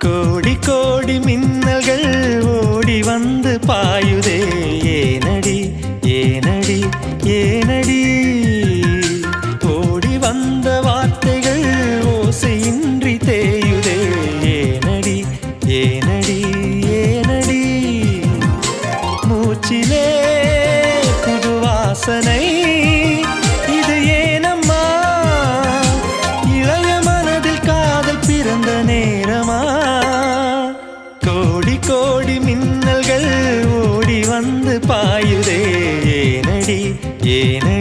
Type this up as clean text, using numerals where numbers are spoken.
கோடி கோடி மின்னல்கள் ஓடி வந்து பாயுதே ஏனடி ஏனடி ஏனடி ஓடி வந்த வார்த்தைகள் ஓசையின்றி தேயுதே ஏனடி ஏனடி ஏனடி மூச்சிலே புது வாசனை இது ஏனம்மா இளைய மனதில் காதல் பிறந்த நேரமா கோடி கோடி மின்னல்கள் ஓடி வந்து பாயுதே ஏனடி ஏனடி